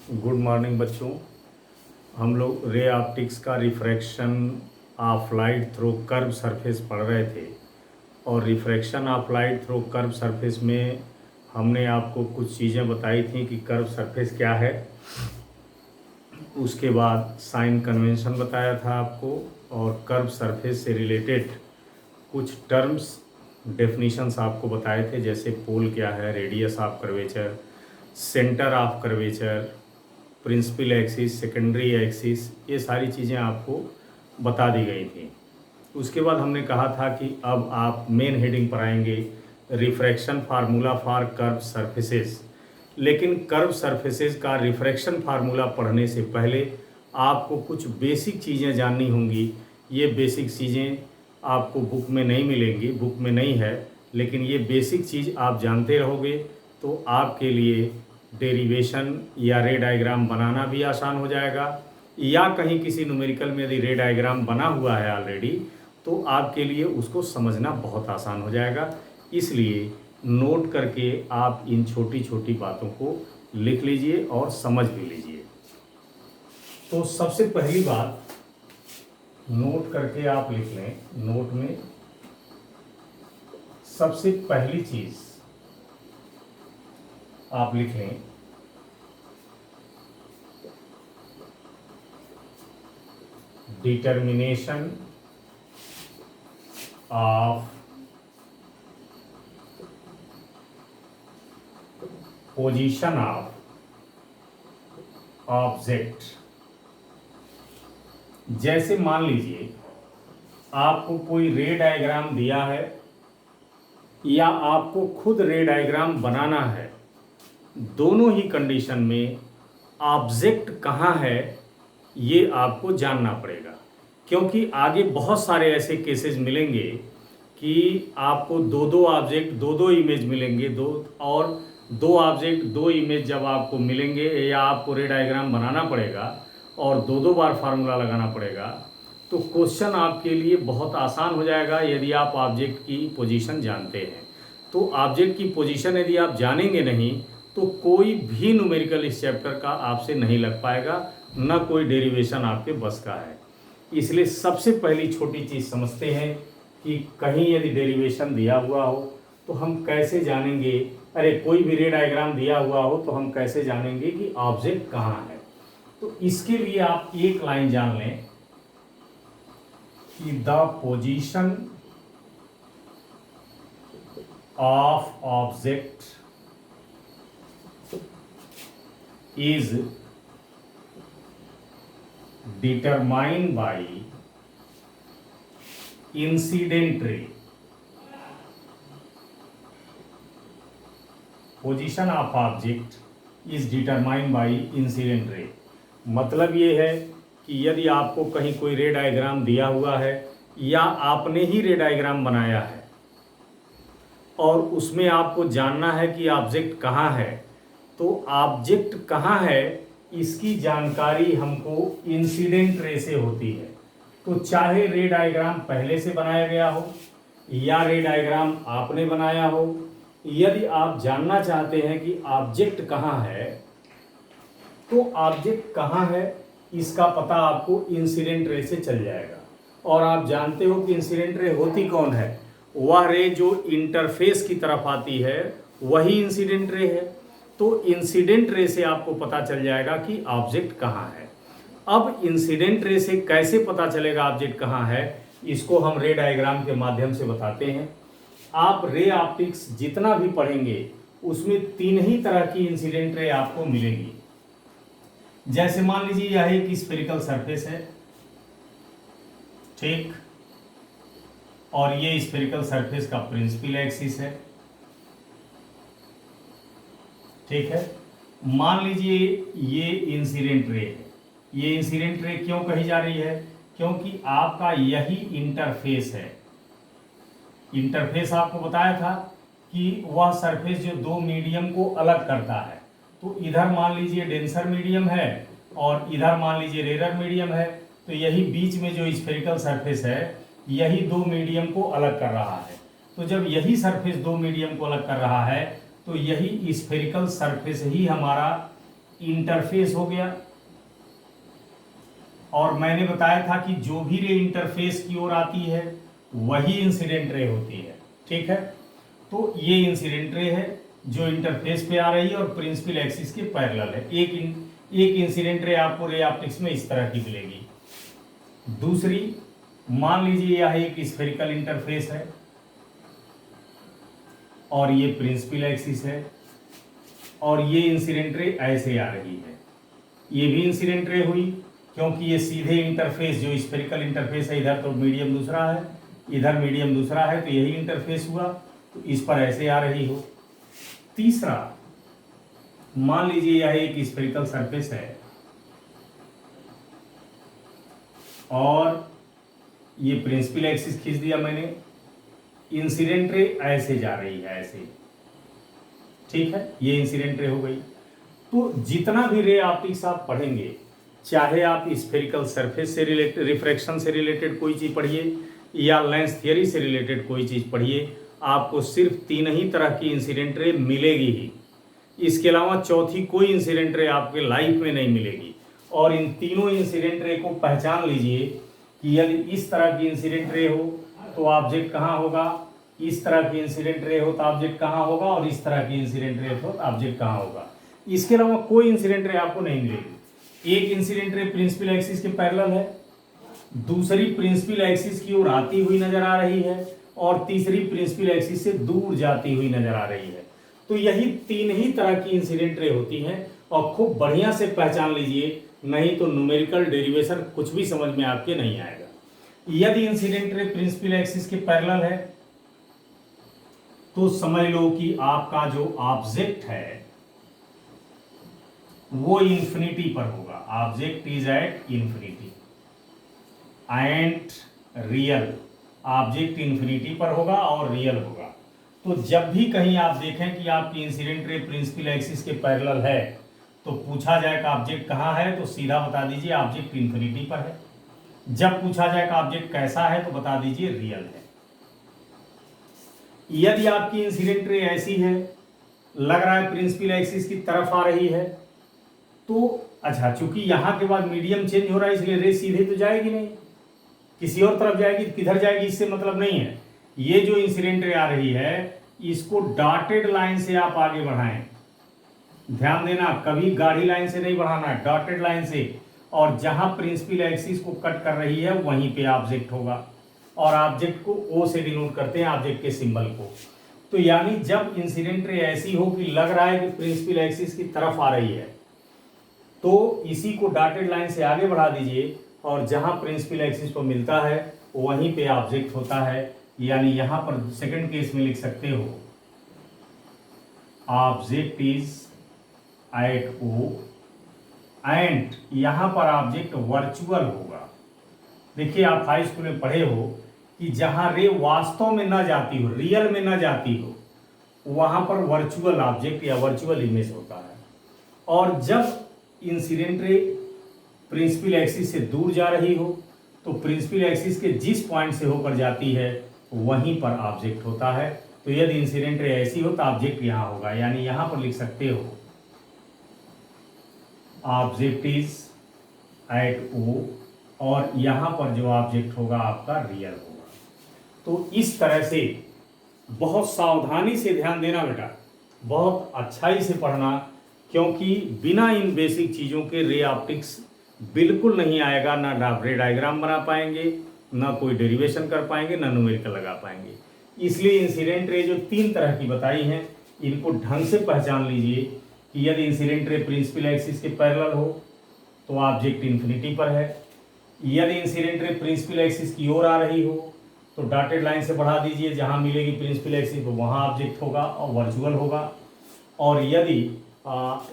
Good morning बच्चों। हम लोग रे ऑप्टिक्स का refraction of light through curve surface पढ़ रहे थे और refraction of light through curve surface में हमने आपको कुछ चीज़ें बताई थी कि कर्व सरफेस क्या है। उसके बाद साइन कन्वेंशन बताया था आपको और कर्व सरफेस से रिलेटेड कुछ टर्म्स डेफिनेशंस आपको बताए थे, जैसे पोल क्या है, radius of curvature, centre of curvature, principal axis, secondary axis, ये सारी चीज़ें आपको बता दी गई थी। उसके बाद हमने कहा था कि अब आप मेन हेडिंग पर आएंगे, refraction formula for curve surfaces. लेकिन कर्व सरफेसेस का रिफ्रैक्शन फार्मूला पढ़ने से पहले आपको कुछ बेसिक चीज़ें जाननी होंगी। ये बेसिक चीज़ें आपको बुक में नहीं मिलेंगी, बुक में नहीं है, लेकिन ये बेसिक चीज़ आप जानते रहोगे तो आपके लिए डेरिवेशन या रे डायग्राम बनाना भी आसान हो जाएगा, या कहीं किसी न्यूमेरिकल में यदि रे डायग्राम बना हुआ है ऑलरेडी तो आपके लिए उसको समझना बहुत आसान हो जाएगा। इसलिए नोट करके आप इन छोटी छोटी बातों को लिख लीजिए और समझ भी लीजिए। तो सबसे पहली बात नोट करके आप लिख लें, नोट में सबसे पहली चीज आप लिख लें, determination of position of object. जैसे मान लीजिए आपको कोई रे डायग्राम दिया है या आपको खुद रे डायग्राम बनाना है, दोनों ही कंडीशन में ऑब्जेक्ट कहाँ है ये आपको जानना पड़ेगा, क्योंकि आगे बहुत सारे ऐसे केसेस मिलेंगे कि आपको दो ऑब्जेक्ट दो इमेज मिलेंगे, दो ऑब्जेक्ट दो इमेज जब आपको मिलेंगे या आपको रे डायग्राम बनाना पड़ेगा और दो बार फार्मूला लगाना पड़ेगा, तो क्वेश्चन आपके लिए बहुत आसान हो जाएगा यदि आप ऑब्जेक्ट की पोजीशन जानते हैं। तो ऑब्जेक्ट की पोजीशन यदि आप जानेंगे नहीं तो कोई भी न्यूमेरिकल इस चैप्टर का आपसे नहीं लग पाएगा, न कोई डेरिवेशन आपके बस का है। इसलिए सबसे पहली छोटी चीज़ समझते हैं कि कहीं यदि डेरिवेशन दिया हुआ हो तो हम कैसे जानेंगे, अरे कोई भी रे डायग्राम दिया हुआ हो तो हम कैसे जानेंगे कि ऑब्जेक्ट कहाँ है। तो इसके लिए आप एक लाइन जान लें कि the position of object is determined by incident ray. Position of object is determined by incident ray. मतलब ये है कि यदि आपको कहीं कोई रे डायग्राम दिया हुआ है या आपने ही रे डायग्राम बनाया है और उसमें आपको जानना है कि ऑब्जेक्ट कहाँ है, तो ऑब्जेक्ट कहाँ है इसकी जानकारी हमको इंसिडेंट रे से होती है। तो चाहे रे डायग्राम पहले से बनाया गया हो या रे डायग्राम आपने बनाया हो, यदि आप जानना चाहते हैं कि ऑब्जेक्ट कहाँ है तो ऑब्जेक्ट कहाँ है इसका पता आपको इंसिडेंट रे से चल जाएगा। और आप जानते हो कि इंसिडेंट रे होती कौन है, वह रे जो इंटरफेस की तरफ आती है वही इंसिडेंट रे है। तो इंसिडेंट रे से आपको पता चल जाएगा कि ऑब्जेक्ट कहाँ है। अब इंसिडेंट रे से कैसे पता चलेगा ऑब्जेक्ट कहाँ है, इसको हम रे डायग्राम के माध्यम से बताते हैं। आप रे ऑप्टिक्स जितना भी पढ़ेंगे उसमें तीन ही तरह की इंसिडेंट रे आपको मिलेगी। जैसे मान लीजिए यह एक स्फेरिकल सरफेस है, ठीक, और ये स्फेरिकल सरफेस का प्रिंसिपल एक्सिस है, ठीक है। मान लीजिए ये इंसिडेंट रे है। ये इंसिडेंट रे क्यों कही जा रही है, क्योंकि आपका यही इंटरफेस है। इंटरफेस आपको बताया था कि वह सरफेस जो दो मीडियम को अलग करता है। तो इधर मान लीजिए डेंसर मीडियम है और इधर मान लीजिए रेयर मीडियम है, तो यही बीच में जो स्फेरिकल सरफेस है यही दो मीडियम को अलग कर रहा है। तो जब यही सरफेस दो मीडियम को अलग कर रहा है तो यही स्फेरिकल सरफेस ही हमारा इंटरफेस हो गया, और मैंने बताया था कि जो भी रे इंटरफेस की ओर आती है वही इंसिडेंट रे होती है। ठीक है, तो ये इंसिडेंट रे है जो इंटरफेस पे आ रही है और प्रिंसिपल एक्सिस के पैरेलल है। एक इंसिडेंट रे आपको रे ऑप्टिक्स में इस तरह की मिलेगी। दूसरी, मान लीजिए यह एक स्फेरिकल इंटरफेस है और ये प्रिंसिपल एक्सिस है, और ये इंसिडेंट रे ऐसे आ रही है। ये भी इंसिडेंट रे हुई क्योंकि ये सीधे इंटरफेस, जो स्फेरिकल इंटरफेस है, इधर तो मीडियम दूसरा है, इधर मीडियम दूसरा है, तो यही इंटरफेस हुआ, तो इस पर ऐसे आ रही हो। तीसरा, मान लीजिए यह एक स्फेरिकल सरफेस है और ये प्रिंसिपल एक्सिस खींच दिया मैंने, इंसिडेंट रे ऐसे जा रही है, ऐसे। ठीक है, ये इंसिडेंट रे हो गई। तो जितना भी रे ऑप्टिक्स आप पढ़ेंगे, चाहे आप स्फेरिकल सरफेस से रिलेटेड, रिफ्रैक्शन से रिलेटेड कोई चीज़ पढ़िए या लेंस थियरी से रिलेटेड कोई चीज़ पढ़िए, आपको सिर्फ 3 ही तरह की इंसिडेंट रे मिलेगी ही। इसके अलावा चौथी कोई इंसिडेंट रे आपके लाइफ में नहीं मिलेगी। और इन तीनों इंसिडेंट रे को पहचान लीजिए कि यदि इस तरह की इंसिडेंट रे हो तो ऑब्जेक्ट कहाँ होगा, इस तरह की इंसिडेंट रे हो तो ऑब्जेक्ट कहाँ होगा, और इस तरह की इंसिडेंट रे हो तो ऑब्जेक्ट कहाँ होगा। इसके अलावा कोई इंसिडेंट रे आपको नहीं मिलेगी। एक इंसिडेंट रे प्रिंसिपल एक्सिस के पैरेलल है, दूसरी प्रिंसिपल एक्सिस की ओर आती हुई नजर आ रही है, और तीसरी प्रिंसिपल एक्सिस से दूर जाती हुई नजर आ रही है। तो यही 3 ही तरह की इंसिडेंट रे होती हैं, और खूब बढ़िया से पहचान लीजिए, नहीं तो न्यूमेरिकल डेरिवेशन कुछ भी समझ में आपके नहीं आएगा। यदि इंसिडेंट रे प्रिंसिपल एक्सिस के पैरेलल है तो समझ लो कि आपका जो ऑब्जेक्ट है वो इंफिनिटी पर होगा। Object is at infinity and real, object infinity पर होगा और रियल होगा। तो जब भी कहीं आप देखें कि आपकी इंसिडेंट रे प्रिंसिपल एक्सिस के पैरेलल है तो पूछा जाए कि ऑब्जेक्ट कहाँ है, तो सीधा बता दीजिए ऑब्जेक्ट इंफिनिटी पर है। जब पूछा जाए कि ऑब्जेक्ट कैसा है तो बता दीजिए रियल है। यदि आपकी इंसिडेंट रे ऐसी है, लग रहा है प्रिंसिपल एक्सिस की तरफ आ रही है, तो अच्छा, चूंकि यहां के बाद मीडियम चेंज हो रहा है इसलिए रे सीधे तो जाएगी नहीं, किसी और तरफ जाएगी, किधर जाएगी इससे मतलब नहीं है। ये जो इंसिडेंट रे आ रही है इसको डॉटेड लाइन से आप आगे बढ़ाएं। ध्यान देना, कभी गाढ़ी लाइन से नहीं बढ़ाना, डॉटेड लाइन से, और जहां प्रिंसिपल एक्सिस को कट कर रही है वहीं पे ऑब्जेक्ट होगा, और ऑब्जेक्ट को ओ से डिनोट करते हैं, ऑब्जेक्ट के सिंबल को। तो यानी जब इंसिडेंट रे ऐसी हो कि लग रहा है कि प्रिंसिपल एक्सिस की तरफ आ रही है तो इसी को डॉटेड लाइन से आगे बढ़ा दीजिए, और जहां प्रिंसिपल एक्सिस को मिलता है वहीं पे ऑब्जेक्ट होता है। यानी यहां पर सेकंड केस में लिख सकते हो object is at O, and यहां पर ऑब्जेक्ट वर्चुअल होगा। देखिए, आप हाई स्कूल में पढ़े हो कि जहां रे वास्तव में न जाती हो, रियल में न जाती हो, वहां पर वर्चुअल ऑब्जेक्ट या वर्चुअल इमेज होता है। और जब इंसिडेंट रे प्रिंसिपल एक्सिस से दूर जा रही हो तो प्रिंसिपल एक्सिस के जिस पॉइंट से होकर जाती है वहीं पर ऑब्जेक्ट होता है। तो यदि इंसिडेंट रे ऐसी हो तो ऑब्जेक्ट यहां होगा, यानी यहां पर लिख सकते हो ऑब्जेक्ट इज एट ओ, और यहां पर जो ऑब्जेक्ट होगा आपका रियल होगा। तो इस तरह से बहुत सावधानी से ध्यान देना बेटा, बहुत अच्छाई से पढ़ना, क्योंकि बिना इन बेसिक चीज़ों के रे ऑप्टिक्स बिल्कुल नहीं आएगा। ना आप रे डायग्राम बना पाएंगे, ना कोई डेरिवेशन कर पाएंगे, ना न्यूमेरिकल लगा पाएंगे। इसलिए इंसिडेंट रे जो 3 तरह की बताई हैं इनको ढंग से पहचान लीजिए कि यदि इंसिडेंट रे प्रिंसिपल एक्सिस के पैरेलल हो तो ऑब्जेक्ट इंफिनिटी पर है, यदि इंसिडेंट रे प्रिंसिपल एक्सिस की ओर आ रही हो तो डॉटेड लाइन से बढ़ा दीजिए, जहां मिलेगी प्रिंसिपल एक्सिस वहां ऑब्जेक्ट होगा और वर्चुअल होगा, और यदि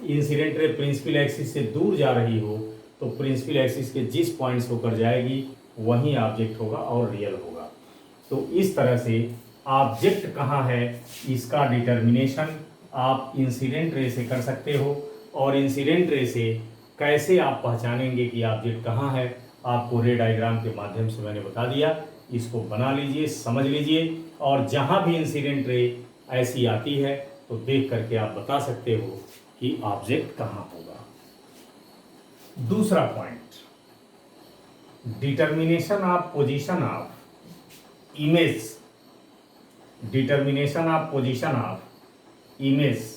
इंसिडेंट रे प्रिंसिपल एक्सिस से दूर जा रही हो तो प्रिंसिपल एक्सिस के जिस पॉइंट से होकर जाएगी वहीं ऑब्जेक्ट होगा और रियल होगा। तो इस तरह से ऑब्जेक्ट कहाँ है इसका डिटर्मिनेशन आप इंसिडेंट रे से कर सकते हो, और इंसिडेंट रे से कैसे आप पहचानेंगे कि ऑब्जेक्ट कहाँ है आपको रे डायग्राम के माध्यम से मैंने बता दिया। इसको बना लीजिए, समझ लीजिए, और जहाँ भी इंसिडेंट रे ऐसी आती है तो देख करके आप बता सकते हो कि ऑब्जेक्ट कहाँ होगा। दूसरा point, determination of position of image, determination of position of image.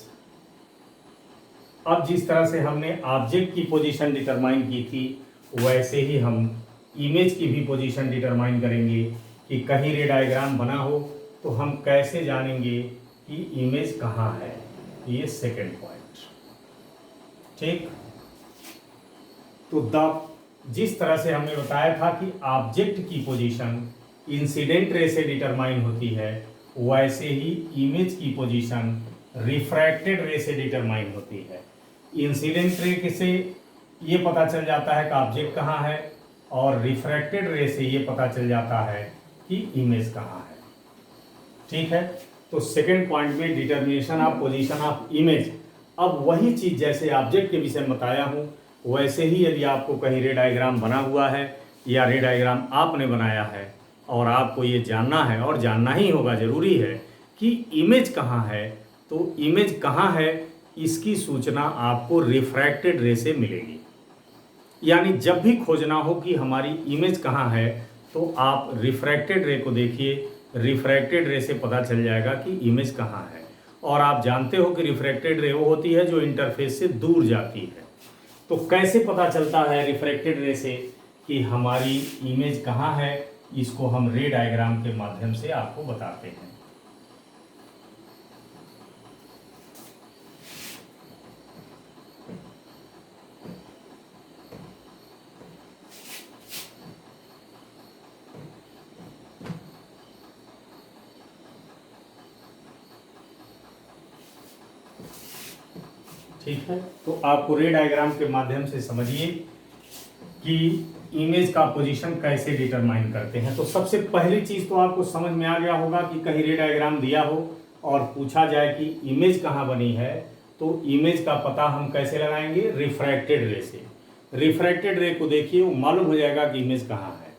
अब जिस तरह से हमने ऑब्जेक्ट की पोजीशन डिटरमाइन की थी, वैसे ही हम इमेज की भी पोजीशन डिटरमाइन करेंगे कि कहीं रे डायग्राम बना हो तो हम कैसे जानेंगे कि इमेज कहाँ है। ये सेकेंड पॉइंट। ठीक, तो जिस तरह से हमने बताया था कि ऑब्जेक्ट की पोजीशन इंसिडेंट रे से डिटरमाइन होती है, वैसे ही इमेज की पोजीशन रिफ्रैक्टेड रे से डिटरमाइन होती है। इंसिडेंट रे से ये पता चल जाता है कि ऑब्जेक्ट कहाँ है, और रिफ्रैक्टेड रे से ये पता चल जाता है कि इमेज कहाँ है। ठीक है, तो सेकेंड पॉइंट में determination of position of image. अब वही चीज़ जैसे ऑब्जेक्ट के विषय में बताया हूँ, वैसे ही यदि आपको कहीं रे डायग्राम बना हुआ है या रे डायग्राम आपने बनाया है और आपको ये जानना है, और जानना ही होगा, ज़रूरी है कि इमेज कहाँ है, तो इमेज कहाँ है इसकी सूचना आपको रिफ्रैक्टेड रे से मिलेगी। यानी जब भी खोजना हो कि हमारी इमेज कहाँ है, तो आप रिफ्रैक्टेड रे को देखिए, रिफ्रैक्टेड रे से पता चल जाएगा कि इमेज कहाँ है। और आप जानते हो कि रिफ्रैक्टेड रे वो होती है जो इंटरफेस से दूर जाती है। तो कैसे पता चलता है रिफ्रैक्टेड रे से कि हमारी इमेज कहाँ है, इसको हम रे डायग्राम के माध्यम से आपको बताते हैं। ठीक है, तो आपको रे डायग्राम के माध्यम से समझिए कि इमेज का पोजीशन कैसे डिटरमाइन करते हैं। तो सबसे पहली चीज़ तो आपको समझ में आ गया होगा कि कहीं रे डायग्राम दिया हो और पूछा जाए कि इमेज कहाँ बनी है, तो इमेज का पता हम कैसे लगाएंगे, रिफ्रैक्टेड रे से। रिफ्रैक्टेड रे को देखिए, वो मालूम हो जाएगा कि इमेज कहाँ है।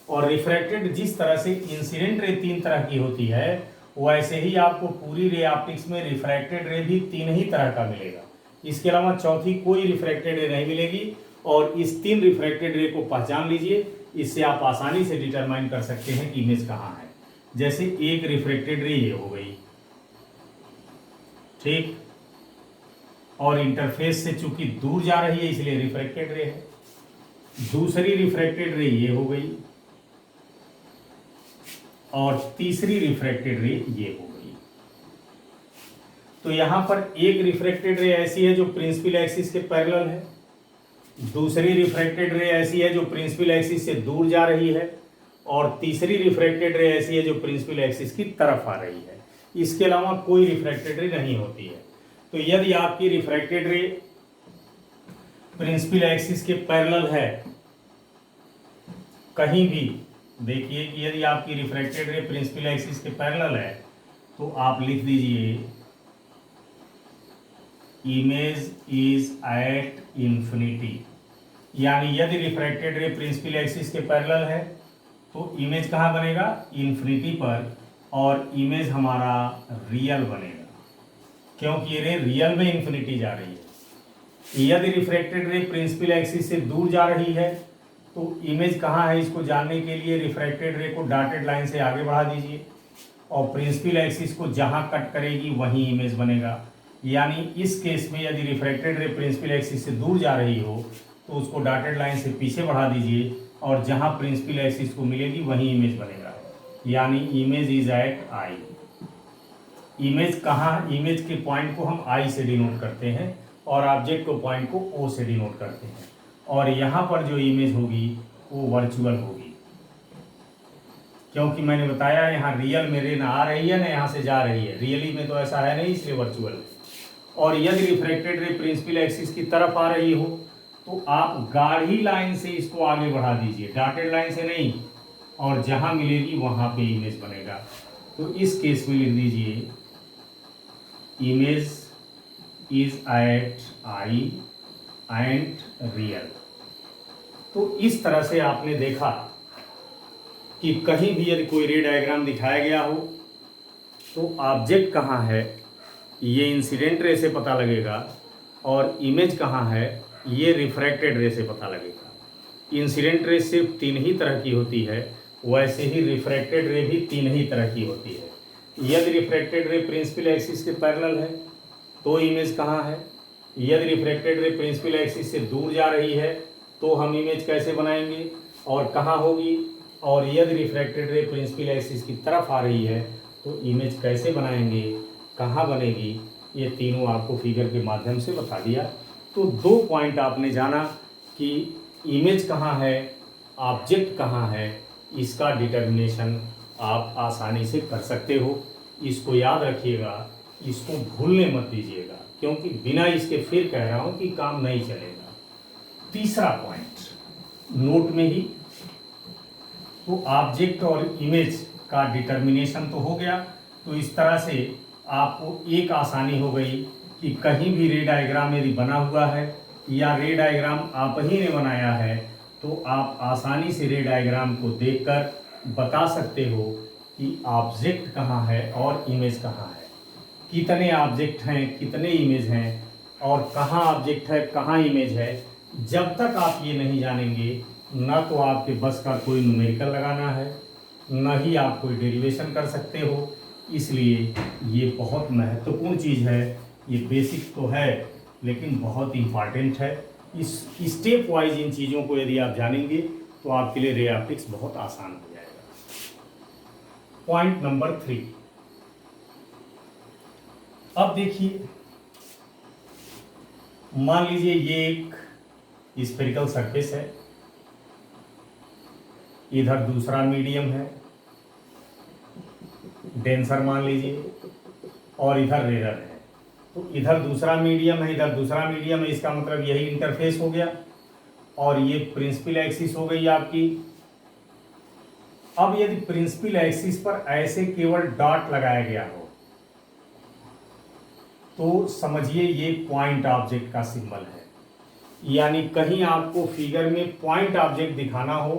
और रिफ्रैक्टेड, जिस तरह से इंसिडेंट रे 3 तरह की होती है, वैसे ही आपको पूरी रे ऑप्टिक्स में रिफ्रैक्टेड रे भी 3 ही तरह का मिलेगा। इसके अलावा चौथी कोई रिफ्रैक्टेड रे नहीं मिलेगी। और इस 3 रिफ्रैक्टेड रे को पहचान लीजिए, इससे आप आसानी से डिटरमाइन कर सकते हैं कि इमेज कहाँ है। जैसे एक रिफ्रैक्टेड रे ये हो गई, ठीक, और इंटरफेस से चूंकि दूर जा रही है इसलिए रिफ्रैक्टेड रे है। दूसरी रिफ्रैक्टेड रे ये हो गई, और तीसरी रिफ्रैक्टेड रे ये हो गई। तो यहां पर एक रिफ्रैक्टेड रे ऐसी है जो प्रिंसिपल एक्सिस के पैरेलल है, दूसरी रिफ्रैक्टेड रे ऐसी है जो प्रिंसिपल एक्सिस से दूर जा रही है, और तीसरी रिफ्रैक्टेड रे ऐसी है जो प्रिंसिपल एक्सिस की तरफ आ रही है। इसके अलावा कोई रिफ्रैक्टेड रे नहीं होती है। तो यदि आपकी रिफ्रैक्टेड रे प्रिंसिपल एक्सिस के पैरेलल है कहीं भी, देखिए कि यदि आपकी रिफ्रैक्टेड रे प्रिंसिपल एक्सिस के पैरेलल है, तो आप लिख दीजिए इमेज इज एट इंफिनिटी। यानी यदि रिफ्रैक्टेड रे प्रिंसिपल एक्सिस के पैरेलल है तो इमेज कहाँ बनेगा, इन्फिनिटी पर, और इमेज हमारा रियल बनेगा, क्योंकि ये रे रियल में इन्फिनिटी जा रही है। यदि रिफ्रैक्टेड रे प्रिंसिपल एक्सिस से दूर जा रही है तो इमेज कहाँ है, इसको जानने के लिए रिफ्रैक्टेड रे को डॉटेड लाइन से आगे बढ़ा दीजिए, और प्रिंसिपल एक्सिस को जहाँ कट करेगी वहीं इमेज बनेगा। यानी इस केस में यदि रिफ्रैक्टेड रे प्रिंसिपल एक्सिस से दूर जा रही हो तो उसको डॉटेड लाइन से पीछे बढ़ा दीजिए, और जहाँ प्रिंसिपल एक्सिस को मिलेगी वहीं इमेज बनेगा। यानी image is at I. Image कहाँ, इमेज के पॉइंट को हम आई से डिनोट करते हैं और ऑब्जेक्ट को पॉइंट को ओ से डिनोट करते हैं। और यहाँ पर जो इमेज होगी वो वर्चुअल होगी, क्योंकि मैंने बताया यहाँ रियल में रे ना आ रही है ना यहाँ से जा रही है, रियली में तो ऐसा है नहीं, इसलिए वर्चुअल है। और यदि रिफ्रैक्टेड रे प्रिंसिपल एक्सिस की तरफ आ रही हो तो आप गाढ़ी लाइन से इसको आगे बढ़ा दीजिए, डॉटेड लाइन से नहीं, और जहां मिलेगी वहां पे इमेज बनेगा। तो इस केस में लिख दीजिए image is at I and real. तो इस तरह से आपने देखा कि कहीं भी यदि कोई रे डायग्राम दिखाया गया हो तो ऑब्जेक्ट कहाँ है ये इंसिडेंट रे से पता लगेगा, और इमेज कहाँ है ये रिफ्रैक्टेड रे से पता लगेगा। इंसिडेंट रे सिर्फ 3 ही तरह की होती है, वैसे ही रिफ्रैक्टेड रे भी 3 ही तरह की होती है। यदि रिफ्रैक्टेड रे प्रिंसिपल एक्सिस के पैरेलल है तो इमेज कहाँ है, यदि रिफ्रैक्टेड रे प्रिंसिपल एक्सिस से दूर जा रही है तो हम इमेज कैसे बनाएंगे और कहाँ होगी, और यदि रिफ्रैक्टेड रे प्रिंसिपल एक्सिस की तरफ आ रही है तो इमेज कैसे बनाएंगे, कहाँ बनेगी, ये तीनों आपको फिगर के माध्यम से बता दिया। तो 2 पॉइंट आपने जाना कि इमेज कहाँ है, ऑब्जेक्ट कहाँ है, इसका डिटर्मिनेशन आप आसानी से कर सकते हो। इसको याद रखिएगा, इसको भूलने मत दीजिएगा, क्योंकि बिना इसके फिर कह रहा हूँ कि काम नहीं चलेगा। तीसरा पॉइंट नोट में ही, तो ऑब्जेक्ट और इमेज का डिटर्मिनेशन तो हो गया। तो इस तरह से आपको एक आसानी हो गई कि कहीं भी रे डायग्राम यदि बना हुआ है या रे डायग्राम आप ही ने बनाया है तो आप आसानी से रे डायग्राम को देखकर बता सकते हो कि ऑब्जेक्ट कहाँ है और इमेज कहाँ है, कितने ऑब्जेक्ट हैं, कितने इमेज हैं, और कहाँ ऑब्जेक्ट है, कहाँ इमेज है। जब तक आप ये नहीं जानेंगे, ना तो आपके बस का कोई न्यूमेरिकल लगाना है, न ही आप कोई डेरिवेशन कर सकते हो। इसलिए ये बहुत महत्वपूर्ण चीज़ है। ये बेसिक तो है लेकिन बहुत इम्पॉर्टेंट है। इस स्टेप वाइज इन चीज़ों को यदि आप जानेंगे तो आपके लिए रे ऑप्टिक्स बहुत आसान हो जाएगा। पॉइंट नंबर 3, अब देखिए, मान लीजिए ये एक स्फेरिकल सरफेस है, इधर दूसरा मीडियम है, डेंसर मान लीजिए, और इधर रेयर है। तो इधर दूसरा मीडियम है, इधर दूसरा मीडियम है, इसका मतलब यही इंटरफेस हो गया, और ये प्रिंसिपल एक्सिस हो गई आपकी। अब यदि प्रिंसिपल एक्सिस पर ऐसे केवल डॉट लगाया गया हो तो समझिए ये पॉइंट ऑब्जेक्ट का सिंबल है। यानी कहीं आपको फिगर में पॉइंट ऑब्जेक्ट दिखाना हो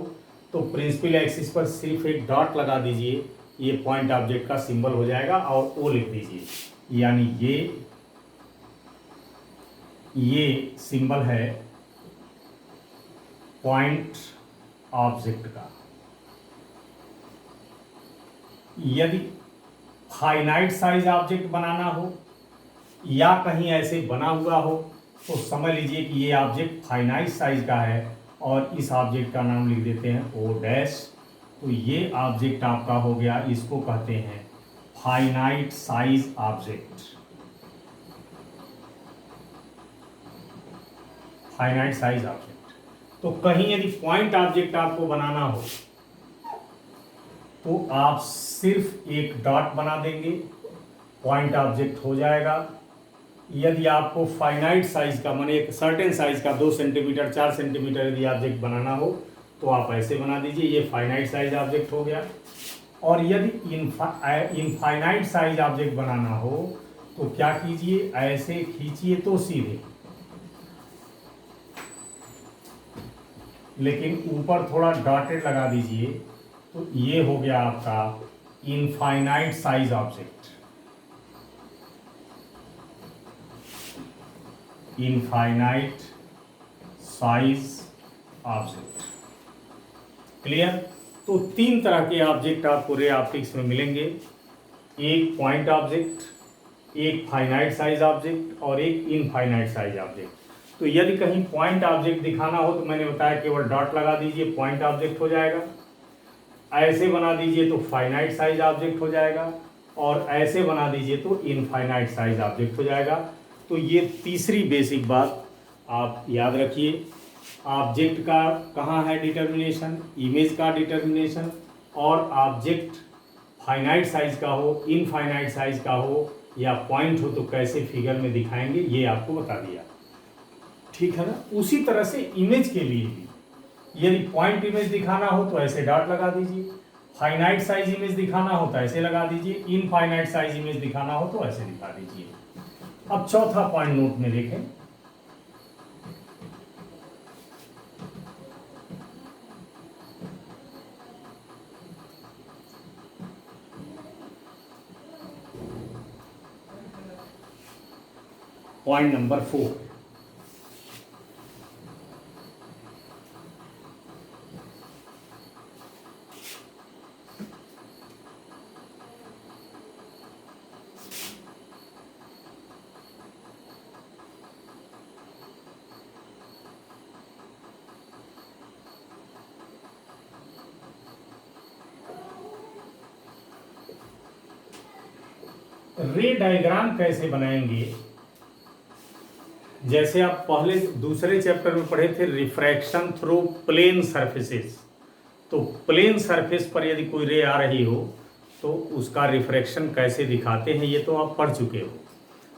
तो प्रिंसिपल एक्सिस पर सिर्फ एक डॉट लगा दीजिए, ये पॉइंट ऑब्जेक्ट का सिंबल हो जाएगा, और ओ लिख दीजिए। यानी ये सिंबल है पॉइंट ऑब्जेक्ट का। यदि फाइनाइट साइज ऑब्जेक्ट बनाना हो या कहीं ऐसे बना हुआ हो तो समझ लीजिए कि ये ऑब्जेक्ट फाइनाइट साइज का है, और इस ऑब्जेक्ट का नाम लिख देते हैं ओ डैश। तो ये ऑब्जेक्ट आपका हो गया, इसको कहते हैं finite size object. Finite size object. तो कहीं यदि पॉइंट ऑब्जेक्ट आपको बनाना हो तो आप सिर्फ एक डॉट बना देंगे, पॉइंट ऑब्जेक्ट हो जाएगा। यदि आपको फाइनाइट साइज का, माने एक सर्टेन साइज का 2 सेंटीमीटर 4 सेंटीमीटर यदि ऑब्जेक्ट बनाना हो तो आप ऐसे बना दीजिए, ये फाइनाइट साइज ऑब्जेक्ट हो गया। और यदि इनफाइनाइट साइज ऑब्जेक्ट बनाना हो तो क्या कीजिए, ऐसे खींचिए तो सीधे, लेकिन ऊपर थोड़ा डॉटेड लगा दीजिए, तो ये हो गया आपका infinite size object. Infinite size object. Clear? तो 3 तरह के ऑब्जेक्ट आपको रे ऑप्टिक्स में मिलेंगे, एक पॉइंट ऑब्जेक्ट, एक फाइनाइट साइज ऑब्जेक्ट, और एक इनफाइनाइट साइज ऑब्जेक्ट। तो यदि कहीं पॉइंट ऑब्जेक्ट दिखाना हो तो मैंने बताया केवल डॉट लगा दीजिए, पॉइंट ऑब्जेक्ट हो जाएगा। ऐसे बना दीजिए तो फाइनाइट साइज ऑब्जेक्ट हो जाएगा, और ऐसे बना दीजिए तो इनफाइनाइट साइज ऑब्जेक्ट हो जाएगा। तो ये तीसरी बेसिक बात आप याद रखिए, ऑब्जेक्ट का कहाँ है डिटर्मिनेशन, इमेज का डिटर्मिनेशन, और ऑब्जेक्ट फाइनाइट साइज का हो, इनफाइनाइट साइज का हो, या पॉइंट हो तो कैसे फिगर में दिखाएंगे, ये आपको बता दिया। ठीक है ना? उसी तरह से इमेज के लिए भी यदि पॉइंट इमेज दिखाना हो तो ऐसे डॉट लगा दीजिए, फाइनाइट साइज इमेज दिखाना हो तो ऐसे लगा दीजिए, इनफाइनाइट साइज इमेज दिखाना हो तो ऐसे दिखा दीजिए। अब चौथा पॉइंट नोट में देखें, पॉइंट नंबर 4, रे डायग्राम कैसे बनाएंगे, जैसे आप पहले दूसरे चैप्टर में पढ़े थे रिफ्रैक्शन थ्रू प्लेन सरफेसेस, तो प्लेन सरफेस पर यदि कोई रे आ रही हो तो उसका रिफ्रैक्शन कैसे दिखाते हैं ये तो आप पढ़ चुके हो।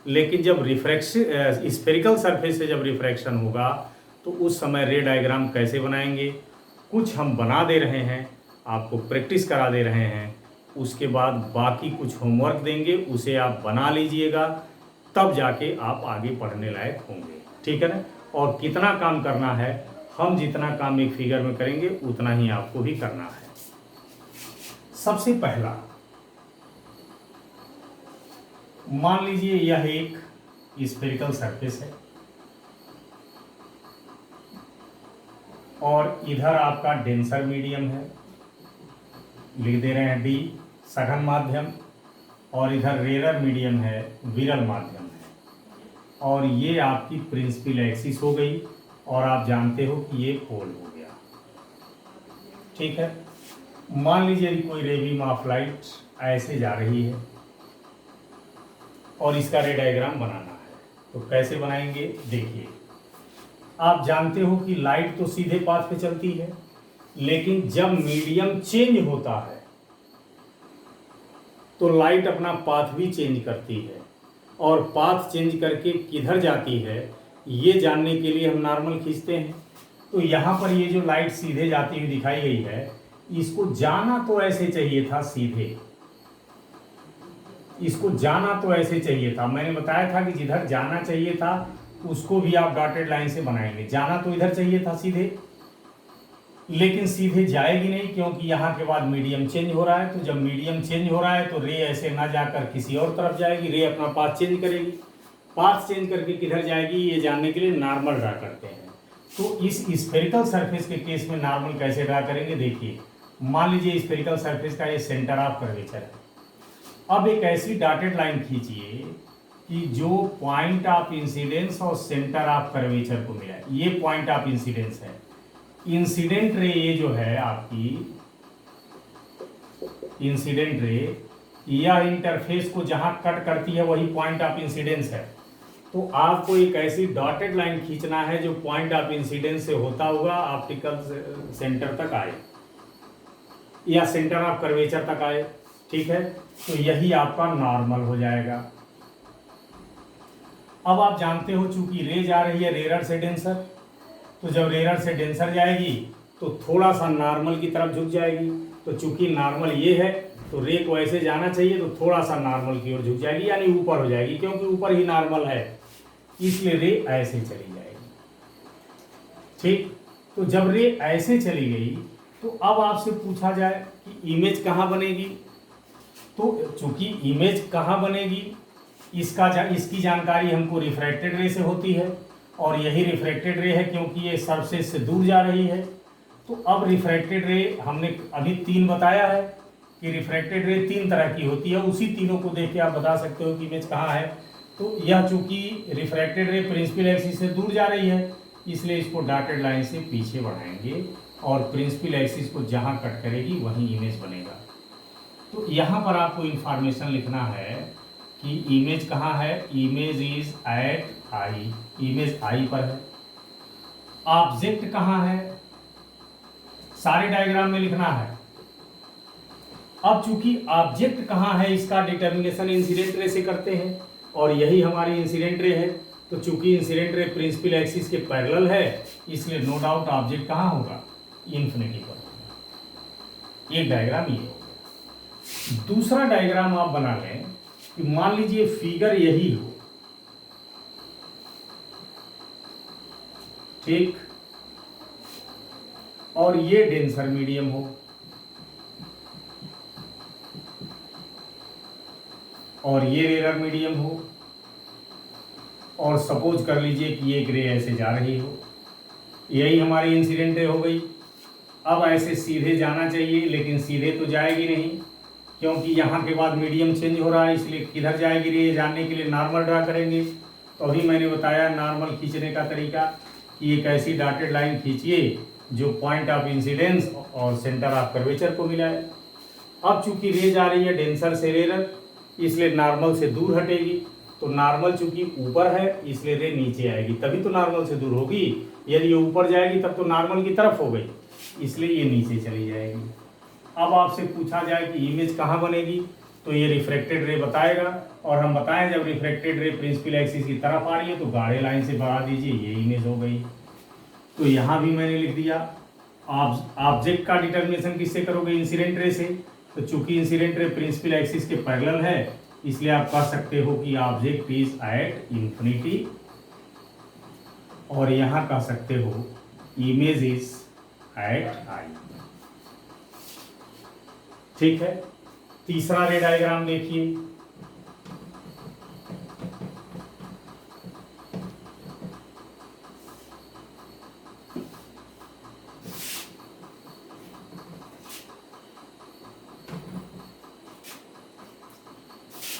लेकिन जब रिफ्रैक्शन स्फेरिकल सरफेस से जब रिफ्रैक्शन होगा तो उस समय रे डायग्राम कैसे बनाएंगे, कुछ हम बना दे रहे हैं, आपको प्रैक्टिस करा दे रहे हैं, उसके बाद बाकी कुछ होमवर्क देंगे, उसे आप बना लीजिएगा, तब जाके आप आगे पढ़ने लायक होंगे, ठीक है ना। और कितना काम करना है, हम जितना काम एक फिगर में करेंगे उतना ही आपको भी करना है। सबसे पहला मान लीजिए यह एक स्फेरिकल सरफेस है और इधर आपका डेंसर मीडियम है, लिख दे रहे हैं डी सघन माध्यम, और इधर रेरर मीडियम है, विरल माध्यम है, और ये आपकी प्रिंसिपल एक्सिस हो गई और आप जानते हो कि ये पोल हो गया, ठीक है। मान लीजिए यदि कोई रे बीम ऑफ लाइट ऐसे जा रही है और इसका रे डायग्राम बनाना है, तो कैसे बनाएंगे देखिए। आप जानते हो कि लाइट तो सीधे पाथ पे चलती है, लेकिन जब मीडियम चेंज होता है तो लाइट अपना पाथ भी चेंज करती है, और पाथ चेंज करके किधर जाती है ये जानने के लिए हम नॉर्मल खींचते हैं। तो यहाँ पर ये जो लाइट सीधे जाती हुई दिखाई गई है, इसको जाना तो ऐसे चाहिए था सीधे, इसको जाना तो ऐसे चाहिए था। मैंने बताया था कि जिधर जाना चाहिए था उसको भी आप डॉटेड लाइन से बनाएंगे। जाना तो इधर चाहिए था सीधे, लेकिन सीधे जाएगी नहीं, क्योंकि यहाँ के बाद मीडियम चेंज हो रहा है। तो जब मीडियम चेंज हो रहा है तो रे ऐसे ना जाकर किसी और तरफ जाएगी, रे अपना पाथ चेंज करेगी। पाथ चेंज करके किधर जाएगी ये जानने के लिए नॉर्मल ड्रा करते हैं। तो इस स्फेरिकल सरफेस के केस में नॉर्मल कैसे ड्रा करेंगे देखिए। मान लीजिए स्फेरिकल सरफेस का ये सेंटर ऑफ कर्वेचर है। अब एक ऐसी डॉटेड लाइन खींचिए कि जो पॉइंट ऑफ इंसिडेंस और सेंटर ऑफ कर्वेचर को मिला। ये पॉइंट ऑफ इंसिडेंस है। इंसिडेंट रे ये जो है आपकी इंसिडेंट रे, यह इंटरफेस को जहां कट करती है वही पॉइंट ऑफ इंसिडेंस है। तो आपको एक ऐसी डॉटेड लाइन खींचना है जो पॉइंट ऑफ इंसिडेंस से होता हुआ ऑप्टिकल सेंटर तक आए या सेंटर ऑफ कर्वेचर तक आए, ठीक है। तो यही आपका नॉर्मल हो जाएगा। अब आप जानते हो चूंकि रे जा रही है रेरर से डेंसर, तो जब रेरर से डेंसर जाएगी तो थोड़ा सा नॉर्मल की तरफ झुक जाएगी। तो चूंकि नॉर्मल ये है तो रे को ऐसे जाना चाहिए, तो थोड़ा सा नॉर्मल की ओर झुक जाएगी, यानी ऊपर हो जाएगी, क्योंकि ऊपर ही नॉर्मल है इसलिए रे ऐसे चली जाएगी, ठीक। तो जब रे ऐसे चली गई तो अब आपसे पूछा जाए कि इमेज कहाँ बनेगी। तो चूंकि इमेज कहाँ बनेगी इसकी जानकारी हमको रिफ्रैक्टेड रे से होती है, और यही रिफ्रैक्टेड रे है क्योंकि ये सरफेस से दूर जा रही है। तो अब रिफ्रैक्टेड रे हमने अभी 3 बताया है कि रिफ्रैक्टेड रे 3 तरह की होती है। उसी तीनों को देख के आप बता सकते हो कि इमेज कहाँ है। तो यह चूंकि रिफ्रैक्टेड रे प्रिंसिपल एक्सिस से दूर जा रही है, इसलिए इसको डॉटेड लाइन से पीछे बढ़ाएंगे, और प्रिंसिपल एक्सिस को जहाँ कट करेगी वहीं इमेज बनेगा। तो यहाँ पर आपको इंफॉर्मेशन लिखना है कि इमेज कहाँ है। Image is at I, image I पर है। ऑब्जेक्ट कहाँ है, सारे डायग्राम में लिखना है। अब चूंकि ऑब्जेक्ट कहाँ है इसका डिटर्मिनेशन इंसिडेंट रे से करते हैं, और यही हमारी इंसिडेंट रे है। तो चूंकि इंसिडेंट रे प्रिंसिपल एक्सिस के पैरेलल है, इसलिए नो डाउट ऑब्जेक्ट कहाँ होगा, इन्फिनिटी पर होगा। एक डायग्राम ये हो गया। दूसरा डायग्राम आप बना लें कि मान लीजिए फिगर यही हो, ठीक, और ये डेंसर मीडियम हो, और ये रेरर मीडियम हो, और सपोज कर लीजिए कि एक रे ऐसे जा रही हो। यही हमारी इंसिडेंट रे हो गई। अब ऐसे सीधे जाना चाहिए, लेकिन सीधे तो जाएगी नहीं, क्योंकि यहाँ के बाद मीडियम चेंज हो रहा है, इसलिए किधर जाएगी रे जानने के लिए नॉर्मल ड्रा करेंगे। तो अभी मैंने बताया नॉर्मल खींचने का तरीका कि एक ऐसी डॉटेड लाइन खींचिए जो पॉइंट ऑफ इंसिडेंस और सेंटर ऑफ कर्वेचर को मिलाए। अब चूंकि रे जा रही है डेंसर से रेरर, इसलिए नॉर्मल से दूर हटेगी। तो नॉर्मल चूंकि ऊपर है इसलिए रे नीचे आएगी, तभी तो नॉर्मल से दूर होगी। यदि ये ऊपर जाएगी तब तो नॉर्मल की तरफ हो गई, इसलिए ये नीचे चली जाएगी। अब आपसे पूछा जाए कि इमेज कहाँ बनेगी, तो ये रिफ्रैक्टेड रे बताएगा। और हम बताएं जब रिफ्रैक्टेड रे प्रिंसिपल एक्सिस की तरफ आ रही है तो गाढ़े लाइन से बढ़ा दीजिए, ये इमेज हो गई। तो यहाँ भी मैंने लिख दिया। ऑब्जेक्ट का डिटर्मिनेशन किससे करोगे, इंसिडेंट रे से। तो चूंकि इंसिडेंट रे प्रिंसिपल एक्सिस के पैरेलल है इसलिए आप कह सकते हो कि ऑब्जेक्ट इज एट इंफिनिटी, और यहां कह सकते हो इमेज इज एट आई। ठीक है, तीसरा रे डायग्राम देखिए।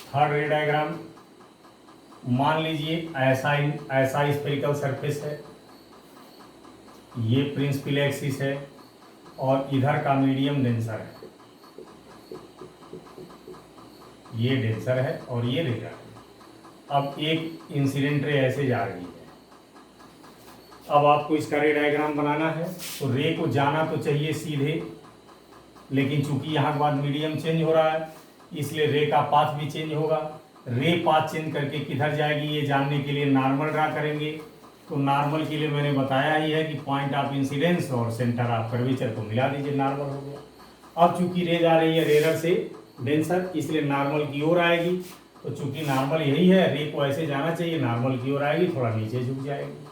थर्ड रे डायग्राम, मान लीजिए ऐसा स्फेरिकल सरफेस है, ये प्रिंसिपल एक्सिस है और इधर का मीडियम डेंसर है, ये डेंसर है और ये रेयर है। अब एक इंसिडेंट रे ऐसे जा रही है। अब आपको इसका रे डायग्राम बनाना है, तो रे को जाना तो चाहिए सीधे, लेकिन चूंकि यहाँ के बाद मीडियम चेंज हो रहा है इसलिए रे का पाथ भी चेंज होगा। रे पाथ चेंज करके किधर जाएगी ये जानने के लिए नॉर्मल ड्रा करेंगे। तो नॉर्मल के लिए मैंने बताया ही है कि पॉइंट ऑफ इंसिडेंस और सेंटर ऑफ कर्वेचर को मिला दीजिए, नॉर्मल हो गया। अब चूंकि रे जा रही है रेयर से डेंसर, इसलिए नॉर्मल की ओर आएगी। तो चूंकि नॉर्मल यही है, रे को ऐसे जाना चाहिए, नॉर्मल की ओर आएगी, थोड़ा नीचे झुक जाएगी।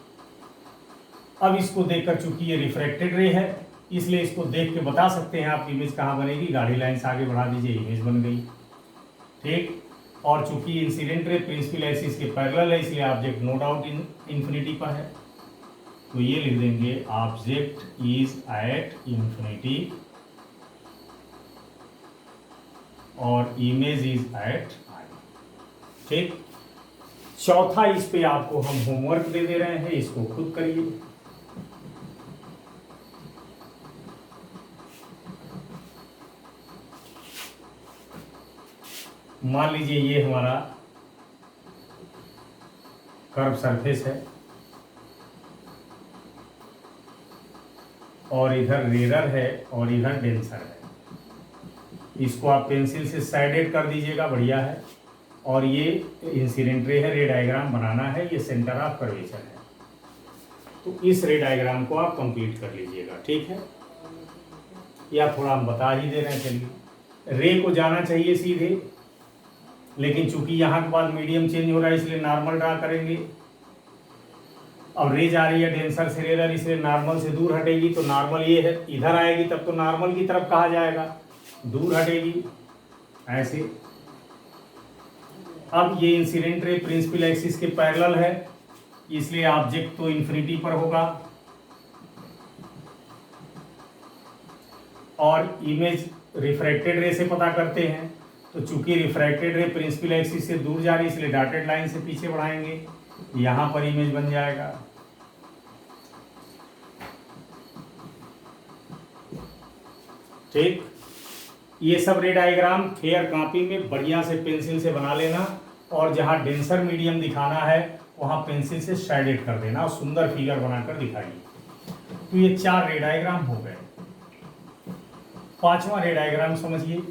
अब इसको देखकर चूंकि ये रिफ्रैक्टेड रे है इसलिए इसको देख के बता सकते हैं आप इमेज कहाँ बनेगी। गाढ़ी लाइन से आगे बढ़ा दीजिए, इमेज बन गई। ठीक, और चूंकि इंसिडेंट रे प्रिंसिपल एक्सिस के पैरेलल है इसलिए ऑब्जेक्ट नो डाउट इंफिनिटी पर है। तो ये लिख देंगे ऑब्जेक्ट इज एट इंफिनिटी और इमेज इज एट आई। ठीक, चौथा इस पे आपको हम होमवर्क दे दे रहे हैं, इसको खुद करिए। मान लीजिए ये हमारा कर्व सरफेस है और इधर रेयर है और इधर डेंसर है। इसको आप पेंसिल से साइडेड कर दीजिएगा, बढ़िया है। और ये इंसिडेंट रे है, रे डायग्राम बनाना है, ये सेंटर ऑफ कर्वेचर है। तो इस रे डायग्राम को आप कंप्लीट कर लीजिएगा, ठीक है। या थोड़ा हम बता ही दे रहे हैं, चलिए। रे को जाना चाहिए सीधे, लेकिन चूंकि यहाँ के बाद मीडियम चेंज हो रहा है इसलिए नॉर्मल ड्रा करेंगे। अब रे जा रही है डेंसर से रेयर, इसलिए नॉर्मल से दूर हटेगी। तो नॉर्मल ये है, इधर आएगी तब तो नॉर्मल की तरफ कहा जाएगा, दूर हटेगी ऐसे। अब ये इंसिडेंट रे प्रिंसिपल एक्सिस के पैरेलल है इसलिए ऑब्जेक्ट तो इंफिनिटी पर होगा और इमेज रिफ्रैक्टेड रे से पता करते हैं। तो चूंकि रिफ्रैक्टेड रे प्रिंसिपल एक्सिस से दूर जा रही है इसलिए डॉटेड लाइन से पीछे बढ़ाएंगे, यहां पर इमेज बन जाएगा। ठीक, ये सब रे डायग्राम फेयर कॉपी में बढ़िया से पेंसिल से बना लेना और जहां डेंसर मीडियम दिखाना है वहां पेंसिल से शेडेड कर देना और सुंदर फिगर बनाकर दिखाइए। तो ये 4 रे डायग्राम हो गए। 5वां रे डायग्राम समझिए।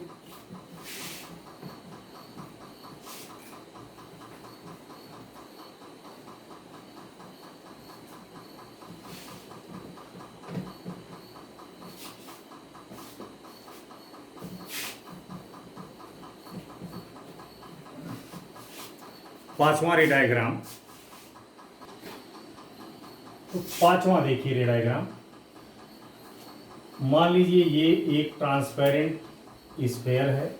पांचवा रे डायग्राम, तो पांचवा देखिए रे डायग्राम। मान लीजिए ये एक ट्रांसपेरेंट स्फेयर है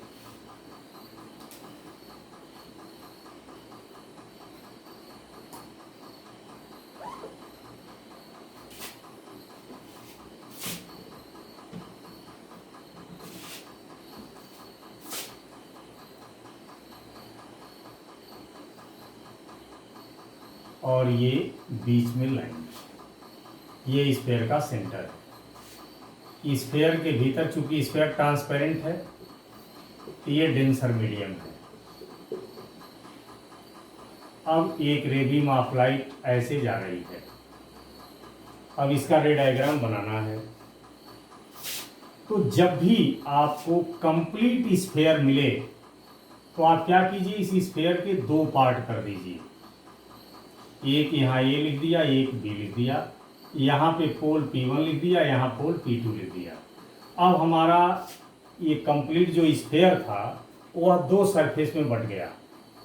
और ये बीच में लाइन, ये स्फेयर का सेंटर है। स्फेयर के भीतर चूंकि स्फेयर ट्रांसपेरेंट है तो ये डेंसर मीडियम है। अब एक रे बीम ऑफ लाइट ऐसे जा रही है। अब इसका रे डायग्राम बनाना है। तो जब भी आपको कंप्लीट स्फेयर मिले तो आप क्या कीजिए, इस स्फेयर के दो पार्ट कर दीजिए। एक यहाँ ए लिख दिया, एक बी लिख दिया, यहाँ पे पोल P1 लिख दिया, यहाँ पोल P2 लिख दिया। अब हमारा ये कंप्लीट जो स्फेयर था वह दो सरफेस में बट गया।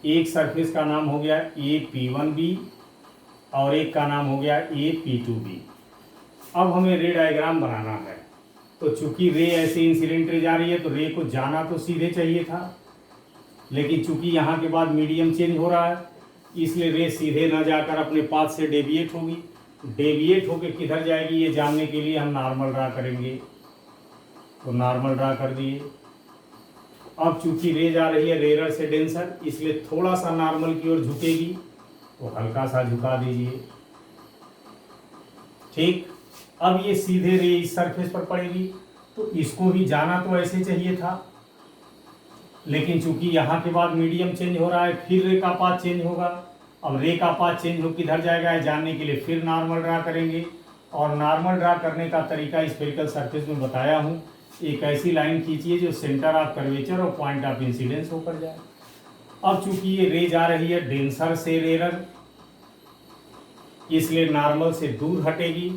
एक सरफेस का नाम हो गया AP1B और एक का नाम हो गया AP2B। अब हमें रे डायग्राम बनाना है। तो चूंकि रे ऐसे इंसिडेंट रे जा रही है तो रे को जाना तो सीधे चाहिए था, लेकिन चूंकि यहाँ के बाद मीडियम चेंज हो रहा है इसलिए रे सीधे ना जाकर अपने पाथ से डेविएट होगी। डेविएट होकर किधर जाएगी ये जानने के लिए हम नॉर्मल ड्रा करेंगे। तो नॉर्मल ड्रा कर दिए। अब चूंकि रे जा रही है रेरर से डेंसर इसलिए थोड़ा सा नॉर्मल की ओर झुकेगी, तो हल्का सा झुका दीजिए। ठीक, अब ये सीधे रे इस सरफेस पर पड़ेगी तो इसको भी जाना तो ऐसे चाहिए था, लेकिन चूंकि यहाँ के बाद मीडियम चेंज हो रहा है फिर रे का पाथ चेंज होगा। अब रे का पाथ चेंज हो किधर जाएगा है जानने के लिए फिर नॉर्मल ड्रा करेंगे। और नॉर्मल ड्रा करने का तरीका स्फेरिकल सरफेस में बताया हूँ। एक ऐसी लाइन खींचिए जो सेंटर ऑफ कर्वेचर और पॉइंट ऑफ इंसिडेंस होकर जाए। अब चूंकि ये रे जा रही है डेंसर से रेरर इसलिए नॉर्मल से दूर हटेगी।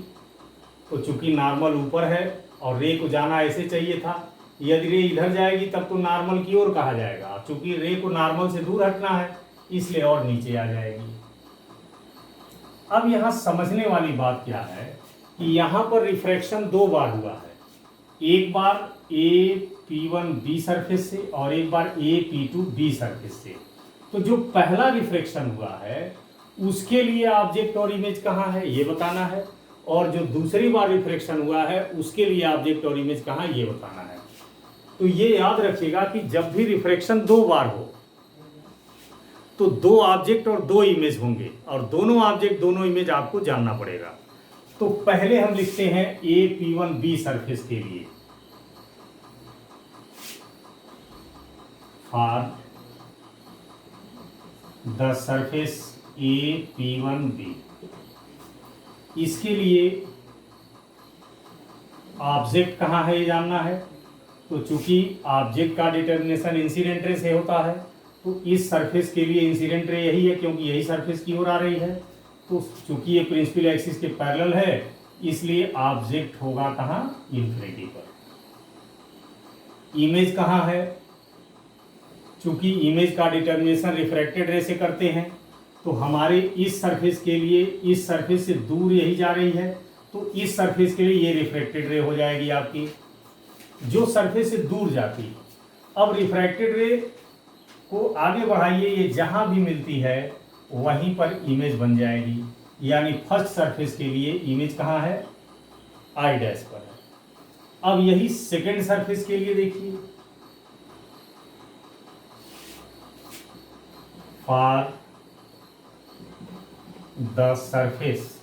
तो चूंकि नॉर्मल ऊपर है और रे को जाना ऐसे चाहिए था, यदि रे इधर जाएगी तब तो नॉर्मल की ओर कहा जाएगा। चूंकि रे को नॉर्मल से दूर हटना है इसलिए और नीचे आ जाएगी। अब यहाँ समझने वाली बात क्या है कि यहाँ पर रिफ्रैक्शन दो बार हुआ है। एक बार AP1B सरफेस से और एक बार AP2B सरफेस से। तो जो पहला रिफ्रैक्शन हुआ है उसके लिए ऑब्जेक्ट और इमेज कहाँ है ये बताना है, और जो दूसरी बार रिफ्रैक्शन हुआ है उसके लिए ऑब्जेक्ट और इमेज कहाँ ये बताना है। तो ये याद रखिएगा कि जब भी रिफ्रैक्शन दो बार हो तो दो ऑब्जेक्ट और दो इमेज होंगे, और दोनों ऑब्जेक्ट दोनों इमेज आपको जानना पड़ेगा। तो पहले हम लिखते हैं AP1B सरफेस के लिए, फॉर द सरफेस AP1B। इसके लिए ऑब्जेक्ट कहाँ है ये जानना है। तो चूंकि ऑब्जेक्ट का डिटर्मिनेशन इंसिडेंट रे से होता है तो इस सरफेस के लिए इंसिडेंट रे यही है क्योंकि यही सरफेस की ओर आ रही है। तो चूंकि ये प्रिंसिपल एक्सिस के पैरेलल है इसलिए ऑब्जेक्ट होगा कहाँ, इन्फिनिटी पर। इमेज कहाँ है, चूंकि इमेज का डिटर्मिनेशन रिफ्रैक्टेड रे से करते हैं तो हमारे इस सरफेस के लिए इस सरफेस से दूर यही जा रही है तो इस सरफेस के लिए ये रिफ्रैक्टेड रे हो जाएगी आपकी, जो सरफेस से दूर जाती। अब रिफ्रैक्टेड रे को आगे बढ़ाइए, ये जहां भी मिलती है वहीं पर इमेज बन जाएगी। यानी फर्स्ट सरफेस के लिए इमेज कहाँ है, I डैश पर है। अब यही सेकेंड सरफेस के लिए देखिए, फॉर द सरफेस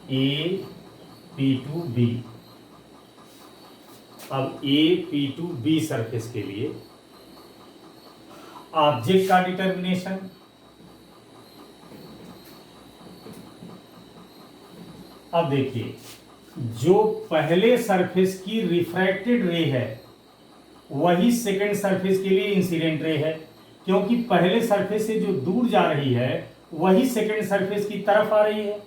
AP2B। अब AP2B सरफेस के लिए ऑब्जेक्ट का डिटर्मिनेशन, अब देखिए जो पहले सरफेस की रिफ्रैक्टेड रे है वही सेकेंड सरफेस के लिए इंसिडेंट रे है, क्योंकि पहले सरफेस से जो दूर जा रही है वही सेकेंड सरफेस की तरफ आ रही है।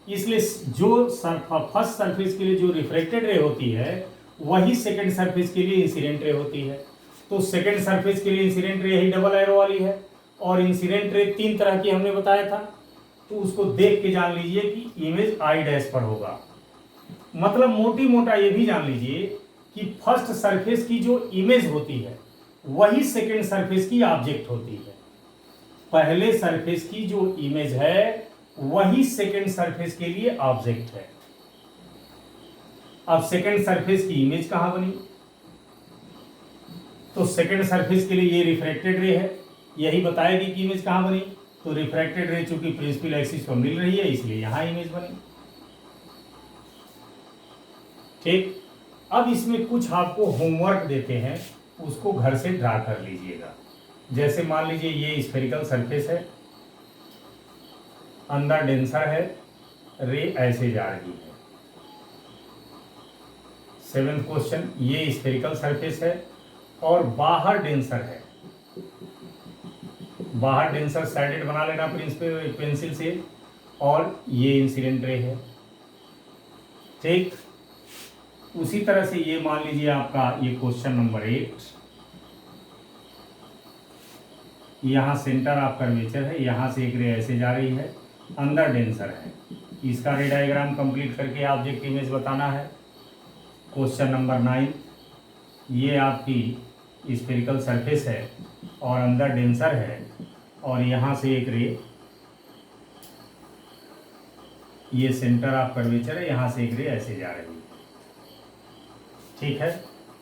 इसलिए जो फर्स्ट सरफेस के लिए जो रिफ्रैक्टेड रे होती है वही सेकेंड सरफेस के लिए इंसिडेंट रे होती है। तो सेकेंड सरफेस के लिए इंसिडेंट रे यही डबल एरो वाली है, और इंसिडेंट रे तीन तरह की हमने बताया था, तो उसको देख के जान लीजिए कि इमेज I डैश पर होगा। मतलब मोटी मोटा ये भी जान लीजिए कि फर्स्ट सरफेस की जो इमेज होती है वही सेकेंड सरफेस की ऑब्जेक्ट होती है। पहले सरफेस की जो इमेज है वही सेकेंड सरफेस के लिए ऑब्जेक्ट है। अब सेकेंड सरफेस की इमेज कहां बनी, तो सेकेंड सरफेस के लिए ये रिफ्रैक्टेड रे है, यही बताएगी कि इमेज कहां बनी। तो रिफ्रैक्टेड रे चूंकि प्रिंसिपल एक्सिस पर मिल रही है इसलिए यहां इमेज बनी। ठीक, अब इसमें कुछ आपको होमवर्क देते हैं, उसको घर से ड्रा कर लीजिएगा। जैसे मान लीजिए ये स्फेरिकल सरफेस है, अंदर डेंसर है, रे ऐसे जा रही है। सेवेंथ क्वेश्चन, ये स्फेरिकल सरफेस है और बाहर डेंसर है। बाहर डेंसर साइडेड बना लेना पेंसिल से, और ये इंसिडेंट रे है। ठीक, उसी तरह से ये मान लीजिए आपका ये क्वेश्चन नंबर 8, यहाँ सेंटर ऑफ कर्वेचर है, यहाँ से एक रे ऐसे जा रही है, अंदर डेंसर है। इसका रे डायग्राम कंप्लीट करके ऑब्जेक्ट इमेज बताना है। क्वेश्चन नंबर 9, ये आपकी स्फेरिकल सरफेस है और अंदर डेंसर है, और यहाँ से एक रे, ये सेंटर ऑफ कर्वेचर है, यहाँ से एक रे ऐसे जा रही है। ठीक है,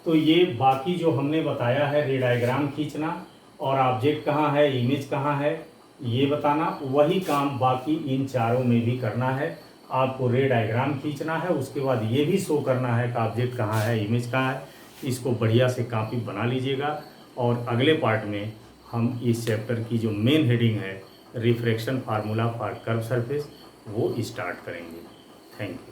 तो ये बाकी जो हमने बताया है, रे डायग्राम खींचना और ऑब्जेक्ट कहाँ है, इमेज कहाँ है, ये बताना, वही काम बाकी इन चारों में भी करना है। आपको रे डायग्राम खींचना है, उसके बाद ये भी शो करना है कि ऑब्जेक्ट कहाँ है, इमेज कहाँ है। इसको बढ़िया से कॉपी बना लीजिएगा, और अगले पार्ट में हम इस चैप्टर की जो मेन हेडिंग है, refraction formula for curve surface, वो स्टार्ट करेंगे। Thank you.